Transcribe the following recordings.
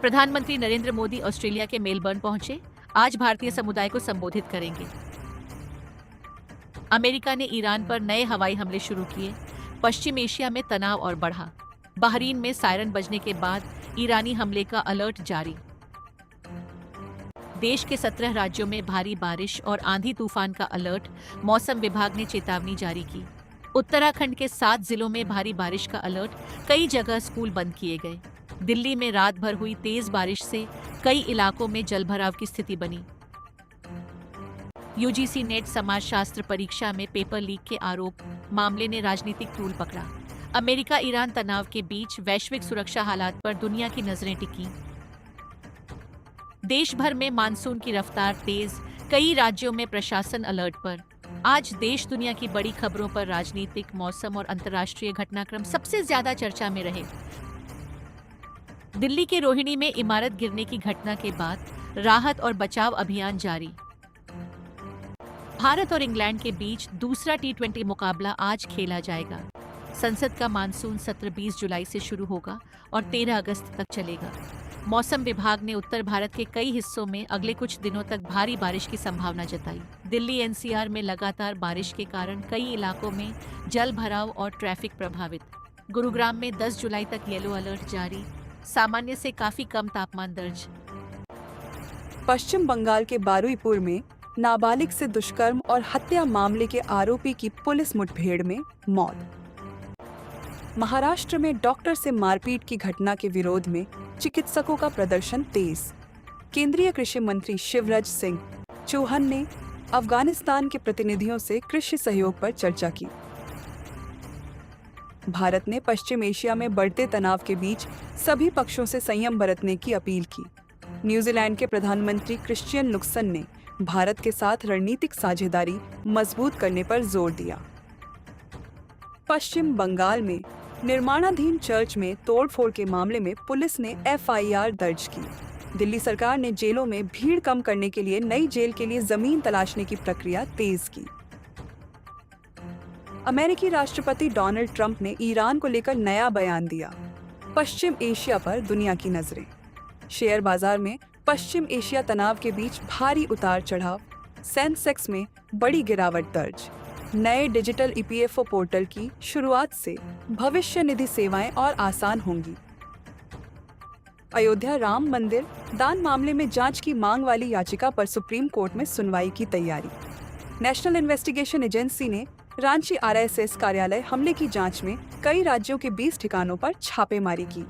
प्रधानमंत्री नरेंद्र मोदी ऑस्ट्रेलिया के मेलबर्न पहुंचे। आज भारतीय समुदाय को संबोधित करेंगे। अमेरिका ने ईरान पर नए हवाई हमले शुरू किए। पश्चिम एशिया में तनाव और बढ़ा। बहरीन में सायरन बजने के बाद ईरानी हमले का अलर्ट जारी। देश के 17 राज्यों में भारी बारिश और आंधी तूफान का अलर्ट, मौसम विभाग ने चेतावनी जारी की। उत्तराखंड के 7 जिलों में भारी बारिश का अलर्ट, कई जगह स्कूल बंद किए गए। दिल्ली में रात भर हुई तेज बारिश से कई इलाकों में जलभराव की स्थिति बनी। यूजीसी नेट समाजशास्त्र परीक्षा में पेपर लीक के आरोप मामले ने राजनीतिक तूल पकड़ा। अमेरिका ईरान तनाव के बीच वैश्विक सुरक्षा हालात पर दुनिया की नजरें टिकी। देश भर में मानसून की रफ्तार तेज, कई राज्यों में प्रशासन अलर्ट पर। आज देश दुनिया की बड़ी खबरों पर राजनीतिक, मौसम और अंतर्राष्ट्रीय घटनाक्रम सबसे ज्यादा चर्चा में रहे। दिल्ली के रोहिणी में इमारत गिरने की घटना के बाद राहत और बचाव अभियान जारी। भारत और इंग्लैंड के बीच दूसरा T20 मुकाबला आज खेला जाएगा। संसद का मानसून सत्र 20 जुलाई से शुरू होगा और 13 अगस्त तक चलेगा। मौसम विभाग ने उत्तर भारत के कई हिस्सों में अगले कुछ दिनों तक भारी बारिश की संभावना जताई। दिल्ली NCR में लगातार बारिश के कारण कई इलाकों में जल भराव और ट्रैफिक प्रभावित। गुरुग्राम में 10 जुलाई तक येलो अलर्ट जारी। सामान्य से काफी कम तापमान दर्ज। पश्चिम बंगाल के बारुईपुर में नाबालिग से दुष्कर्म और हत्या मामले के आरोपी की पुलिस मुठभेड़ में मौत। महाराष्ट्र में डॉक्टर से मारपीट की घटना के विरोध में चिकित्सकों का प्रदर्शन तेज। केंद्रीय कृषि मंत्री शिवराज सिंह चौहान ने अफगानिस्तान के प्रतिनिधियों से कृषि सहयोग पर चर्चा की। भारत ने पश्चिम एशिया में बढ़ते तनाव के बीच सभी पक्षों से संयम बरतने की अपील की। न्यूजीलैंड के प्रधानमंत्री क्रिश्चियन लुक्सन ने भारत के साथ रणनीतिक साझेदारी मजबूत करने पर जोर दिया। पश्चिम बंगाल में निर्माणाधीन चर्च में तोड़फोड़ के मामले में पुलिस ने FIR दर्ज की। दिल्ली सरकार ने जेलों में भीड़ कम करने के लिए नई जेल के लिए जमीन तलाशने की प्रक्रिया तेज की। अमेरिकी राष्ट्रपति डोनाल्ड ट्रंप ने ईरान को लेकर नया बयान दिया। पश्चिम एशिया पर दुनिया की नजरें। शेयर बाजार में पश्चिम एशिया तनाव के बीच भारी उतार चढ़ाव। सेंसेक्स में बड़ी गिरावट दर्ज। नए डिजिटल EPFO पोर्टल की शुरुआत से भविष्य निधि सेवाएं और आसान होंगी। अयोध्या राम मंदिर दान मामले में जांच की मांग वाली याचिका पर सुप्रीम कोर्ट में सुनवाई की तैयारी। नेशनल इन्वेस्टिगेशन एजेंसी ने रांची RSS कार्यालय हमले की जांच में कई राज्यों के 20 ठिकानों पर छापेमारी की।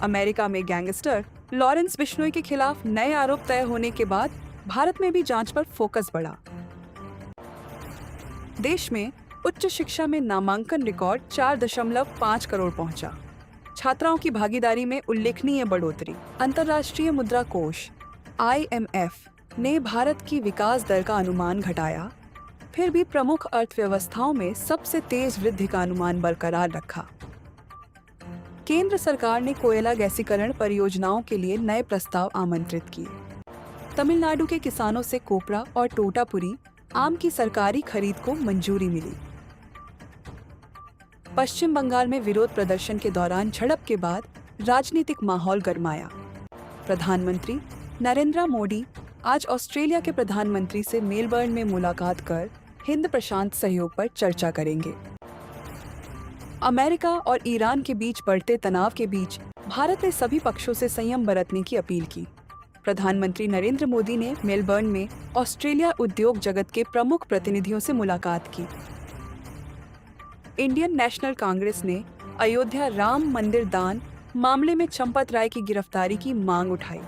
अमेरिका में गैंगस्टर लॉरेंस बिश्नोई के खिलाफ नए आरोप तय होने के बाद भारत में भी जांच पर फोकस बढ़ा। देश में उच्च शिक्षा में नामांकन रिकॉर्ड 4.5 करोड़ पहुंचा। छात्राओं की भागीदारी में उल्लेखनीय बढ़ोतरी। अंतर्राष्ट्रीय मुद्रा कोष IMF ने भारत की विकास दर का अनुमान घटाया, फिर भी प्रमुख अर्थव्यवस्थाओं में सबसे तेज वृद्धि का अनुमान बरकरार रखा। केंद्र सरकार ने कोयला गैसीकरण परियोजनाओं के लिए नए प्रस्ताव आमंत्रित किए। तमिलनाडु के किसानों से कोपरा और टोटापुरी आम की सरकारी खरीद को मंजूरी मिली। पश्चिम बंगाल में विरोध प्रदर्शन के दौरान झड़प के बाद राजनीतिक माहौल गरमाया। प्रधानमंत्री नरेंद्र मोदी आज ऑस्ट्रेलिया के प्रधानमंत्री से मेलबर्न में मुलाकात कर हिंद प्रशांत सहयोग पर चर्चा करेंगे। अमेरिका और ईरान के बीच बढ़ते तनाव के बीच भारत ने सभी पक्षों से संयम बरतने की अपील की। प्रधानमंत्री नरेंद्र मोदी ने मेलबर्न में ऑस्ट्रेलिया उद्योग जगत के प्रमुख प्रतिनिधियों से मुलाकात की। इंडियन नेशनल कांग्रेस ने अयोध्या राम मंदिर दान मामले में चंपत राय की गिरफ्तारी की मांग उठाई।